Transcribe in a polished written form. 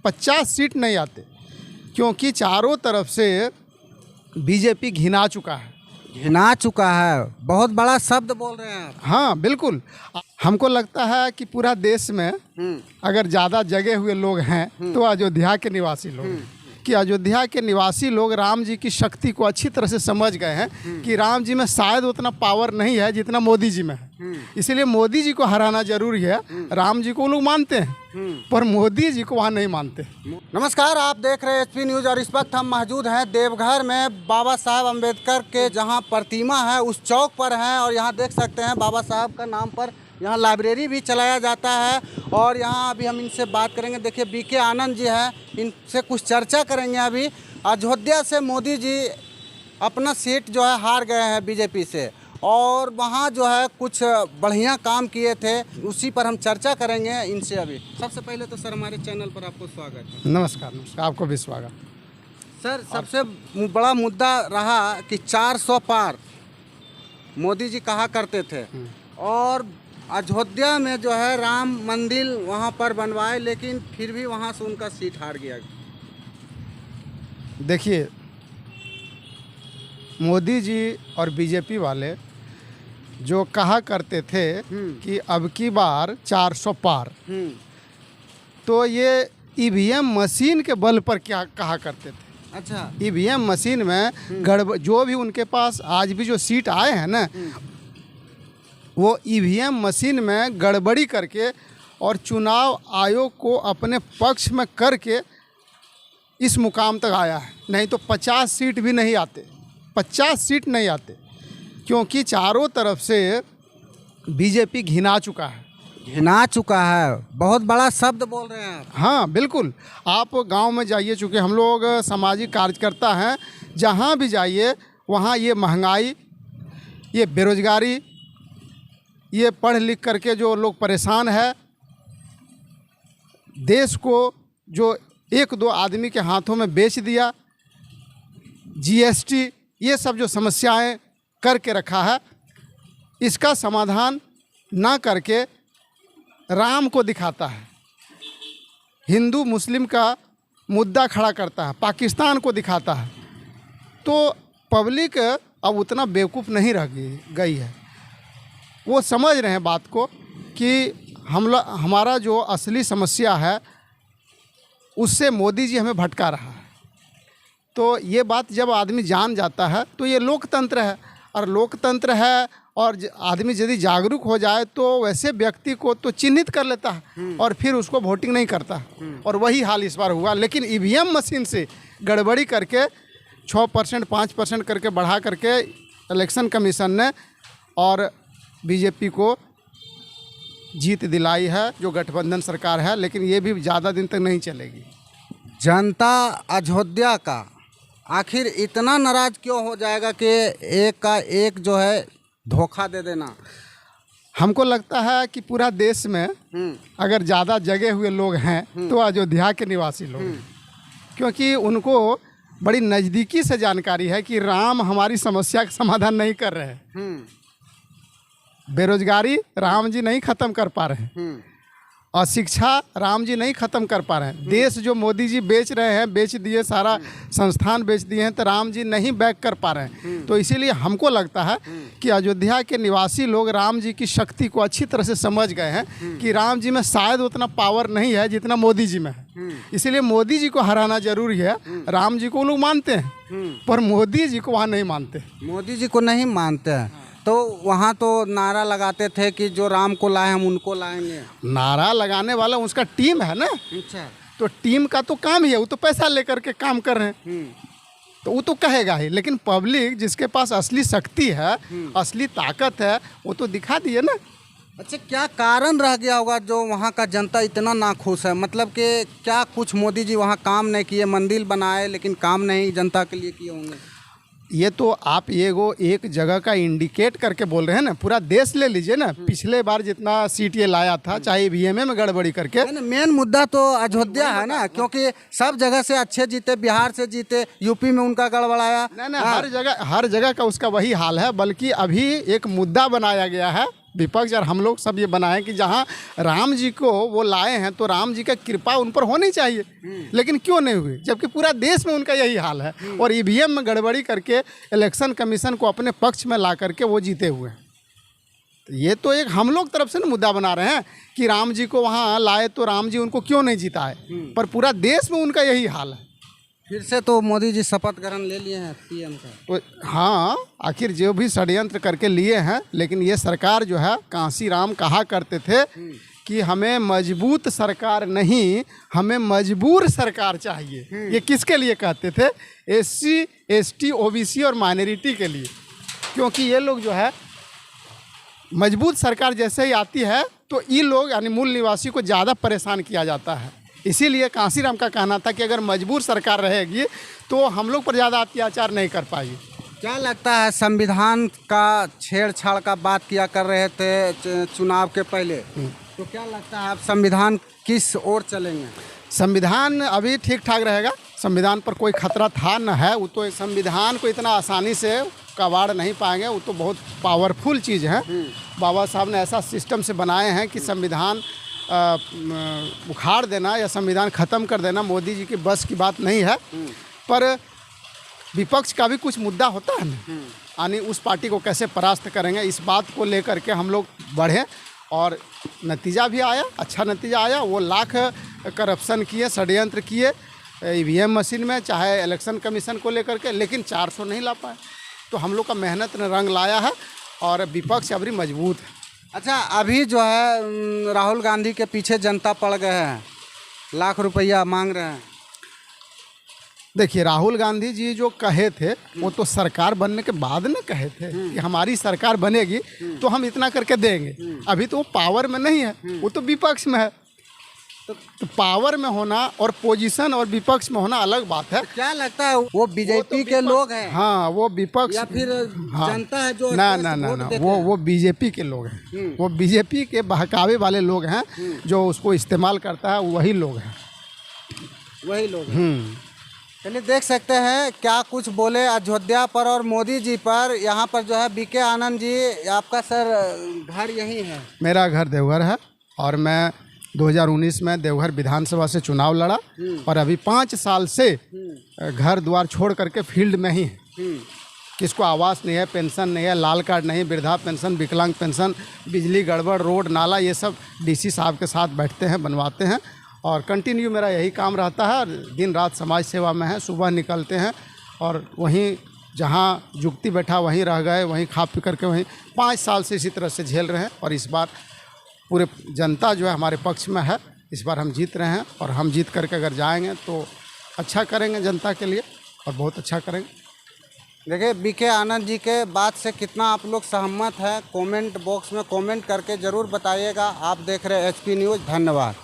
50 seat नहीं आते, क्योंकि चारों तरफ से बीजेपी घिना चुका है। घिना चुका है, बहुत बड़ा शब्द बोल रहे हैं आप। हाँ बिल्कुल, हमको लगता है कि पूरा देश में अगर ज़्यादा जगे हुए लोग हैं तो अयोध्या के निवासी लोग हैं। कि अयोध्या के निवासी लोग राम जी की शक्ति को अच्छी तरह से समझ गए हैं कि राम जी में शायद उतना पावर नहीं है जितना मोदी जी में है। इसीलिए मोदी जी को हराना जरूरी है। राम जी को लोग मानते हैं पर मोदी जी को वहाँ नहीं मानते। नमस्कार, आप देख रहे हैं एचपी न्यूज़ और इस वक्त हम मौजूद हैं देवघर में बाबा साहब अम्बेडकर के जहां प्रतिमा है उस चौक पर हैं। और यहां देख सकते हैं बाबा साहब का नाम पर यहाँ लाइब्रेरी भी चलाया जाता है। और यहाँ अभी हम इनसे बात करेंगे। देखिए बीके आनंद जी हैं, इनसे कुछ चर्चा करेंगे। अभी अयोध्या से मोदी जी अपना सीट जो है हार गए हैं बीजेपी से, और वहाँ जो है कुछ बढ़िया काम किए थे, उसी पर हम चर्चा करेंगे इनसे। अभी सबसे पहले तो सर हमारे चैनल पर आपको स्वागत है। नमस्कार, नमस्कार, आपको भी स्वागत। सर सबसे बड़ा मुद्दा रहा कि 400 पार मोदी जी कहा करते थे, और अयोध्या में जो है राम मंदिर वहाँ पर बनवाए, लेकिन फिर भी वहाँ से उनका सीट हार गया। देखिए, मोदी जी और बीजेपी वाले जो कहा करते थे कि अब की बार 400 पार, तो ये ईवीएम मशीन के बल पर क्या कहा करते थे। अच्छा, ईवीएम मशीन में जो भी उनके पास आज भी जो सीट आए हैं ना, वो ईवीएम मशीन में गड़बड़ी करके और चुनाव आयोग को अपने पक्ष में करके इस मुकाम तक आया है। नहीं तो 50 सीट भी नहीं आते, 50 सीट नहीं आते, क्योंकि चारों तरफ से बीजेपी घिना चुका है। घिना चुका है, बहुत बड़ा शब्द बोल रहे हैं आप। हाँ बिल्कुल, आप गांव में जाइए, चूँकि हम लोग सामाजिक कार्यकर्ता हैं, जहाँ भी जाइए वहाँ ये महंगाई, ये बेरोजगारी, ये पढ़ लिख करके जो लोग परेशान है, देश को जो एक दो आदमी के हाथों में बेच दिया, जीएसटी, ये सब जो समस्याएं करके रखा है, इसका समाधान ना करके राम को दिखाता है, हिंदू मुस्लिम का मुद्दा खड़ा करता है, पाकिस्तान को दिखाता है। तो पब्लिक अब उतना बेवकूफ़ नहीं रह गई है। वो समझ रहे हैं बात को कि हमारा जो असली समस्या है उससे मोदी जी हमें भटका रहा है। तो ये बात जब आदमी जान जाता है तो ये लोकतंत्र है, और लोकतंत्र है, और आदमी यदि जागरूक हो जाए तो वैसे व्यक्ति को तो चिन्हित कर लेता है और फिर उसको वोटिंग नहीं करता। और वही हाल इस बार हुआ। लेकिन ईवीएम मशीन से गड़बड़ी करके 6% 5% करके बढ़ा करके इलेक्शन कमीशन ने और बीजेपी को जीत दिलाई है, जो गठबंधन सरकार है। लेकिन ये भी ज़्यादा दिन तक नहीं चलेगी। जनता अयोध्या का आखिर इतना नाराज क्यों हो जाएगा कि एक का एक जो है धोखा दे देना। हमको लगता है कि पूरा देश में अगर ज़्यादा जगे हुए लोग हैं तो अयोध्या के निवासी लोग हैं, क्योंकि उनको बड़ी नज़दीकी से जानकारी है कि राम हमारी समस्या का समाधान नहीं कर रहे हैं। बेरोजगारी राम जी नहीं ख़त्म कर पा रहे हैं, और शिक्षा राम जी नहीं ख़त्म कर पा रहे हैं। देश जो मोदी जी बेच रहे हैं, बेच दिए, सारा संस्थान बेच दिए हैं, तो राम जी नहीं बैक कर पा रहे हैं। तो इसीलिए हमको लगता है कि अयोध्या के निवासी लोग राम जी की शक्ति को अच्छी तरह से समझ गए हैं कि राम जी में शायद उतना पावर नहीं है जितना मोदी जी में है। इसीलिए मोदी जी को हराना जरूरी है। राम जी को लोग मानते हैं पर मोदी जी को वहाँ नहीं मानते। मोदी जी को नहीं मानते हैं, तो वहाँ तो नारा लगाते थे कि जो राम को लाए हम उनको लाएंगे। नारा लगाने वाला उसका टीम है ना। अच्छा, तो टीम का तो काम ही है, वो तो पैसा लेकर के काम कर रहे हैं, तो वो तो कहेगा ही। लेकिन पब्लिक जिसके पास असली शक्ति है, असली ताकत है, वो तो दिखा दिए ना। अच्छा, क्या कारण रह गया होगा जो वहाँ का जनता इतना नाखुश है? मतलब कि क्या कुछ मोदी जी वहाँ काम नहीं किए, मंदिर बनाए लेकिन काम नहीं जनता के लिए किए होंगे? ये तो आप एक जगह का इंडिकेट करके बोल रहे हैं ना। पूरा देश ले लीजिए ना, पिछले बार जितना सीट ये लाया था, चाहे ईवीएम में गड़बड़ी करके। मेन मुद्दा तो अयोध्या है ना, क्योंकि सब जगह से अच्छे जीते, बिहार से जीते, यूपी में उनका गड़बड़ाया। नहीं, हर जगह का उसका वही हाल है। बल्कि अभी एक मुद्दा बनाया गया है विपक्ष और हम लोग सब ये बनाए कि जहाँ राम जी को वो लाए हैं तो राम जी का कृपा उन पर होनी चाहिए, लेकिन क्यों नहीं हुई, जबकि पूरा देश में उनका यही हाल है। और ईवीएम में गड़बड़ी करके इलेक्शन कमीशन को अपने पक्ष में ला करके वो जीते हुए हैं। तो ये तो एक हम लोग तरफ से ना मुद्दा बना रहे हैं कि राम जी को वहाँ लाए तो राम जी उनको क्यों नहीं जिताए, पर पूरा देश में उनका यही हाल है। फिर से तो मोदी जी शपथ ग्रहण ले लिए हैं पीएम का। तो हाँ, आखिर जो भी षड्यंत्र करके लिए हैं, लेकिन ये सरकार जो है, कांसी राम कहा करते थे कि हमें मजबूत सरकार नहीं, हमें मजबूर सरकार चाहिए। ये किसके लिए कहते थे? SC ST OBC और माइनॉरिटी के लिए, क्योंकि ये लोग जो है मजबूत सरकार जैसे ही आती है तो ये लोग यानी मूल निवासी को ज़्यादा परेशान किया जाता है। इसीलिए कांसीराम का कहना था कि अगर मजबूर सरकार रहेगी तो हम लोग पर ज़्यादा अत्याचार नहीं कर पाएगी। क्या लगता है, संविधान का छेड़छाड़ का बात किया कर रहे थे चुनाव के पहले, तो क्या लगता है आप संविधान किस ओर चलेंगे? संविधान अभी ठीक ठाक रहेगा, संविधान पर कोई खतरा था न है। वो तो संविधान को इतना आसानी से कबाड़ नहीं पाएंगे, वो तो बहुत पावरफुल चीज़ है। बाबा साहब ने ऐसा सिस्टम से बनाए हैं कि संविधान उखाड़ देना या संविधान ख़त्म कर देना मोदी जी की बस की बात नहीं है। पर विपक्ष का भी कुछ मुद्दा होता है ना, यानी उस पार्टी को कैसे परास्त करेंगे, इस बात को लेकर के हम लोग बढ़े और नतीजा भी आया, अच्छा नतीजा आया। वो लाख करप्शन किए, षड्यंत्र किए ईवीएम मशीन में, चाहे इलेक्शन कमीशन को लेकर के, लेकिन 400 नहीं ला पाए। तो हम लोग का मेहनत ने रंग लाया है और विपक्ष अभी मजबूत है। अच्छा, अभी जो है राहुल गांधी के पीछे जनता पड़ गए हैं, लाख रुपया मांग रहे हैं। देखिए, राहुल गांधी जी जो कहे थे वो तो सरकार बनने के बाद न कहे थे कि हमारी सरकार बनेगी तो हम इतना करके देंगे। अभी तो वो पावर में नहीं है, वो तो विपक्ष में है। तो पावर में होना और पोजीशन और विपक्ष में होना अलग बात है। क्या लगता है वो बीजेपी के लोग हैं? हाँ, वो विपक्ष या फिर जनता है जो ना वो बीजेपी के लोग हैं। वो बीजेपी के बहकावे वाले लोग हैं, जो उसको इस्तेमाल करता है, वही लोग हैं, वही लोग हैं। चलिए देख सकते हैं क्या कुछ बोले अयोध्या पर और मोदी जी पर। यहाँ पर जो है बीके आनंद जी, आपका सर घर यहीं है? मेरा घर देवघर है और मैं 2019 में देवघर विधानसभा से चुनाव लड़ा और अभी 5 साल से घर द्वार छोड़ करके फील्ड में ही है। किसको आवास नहीं है, पेंशन नहीं है, लाल कार्ड नहीं, वृद्धा पेंशन, विकलांग पेंशन, बिजली गड़बड़, रोड नाला, ये सब डीसी साहब के साथ बैठते हैं, बनवाते हैं और कंटिन्यू मेरा यही काम रहता है। दिन रात समाज सेवा में है, सुबह निकलते हैं और वहीं जहाँ जुगती बैठा वहीं रह गए, वहीं खा पी करके वहीं 5 साल से इसी तरह से झेल रहे हैं। और इस बार पूरे जनता जो है हमारे पक्ष में है, इस बार हम जीत रहे हैं और हम जीत करके अगर जाएंगे तो अच्छा करेंगे जनता के लिए और बहुत अच्छा करेंगे। देखिए, बीके आनंद जी के बात से कितना आप लोग सहमत हैं, कमेंट बॉक्स में कमेंट करके ज़रूर बताइएगा। आप देख रहे हैं HP न्यूज़। धन्यवाद।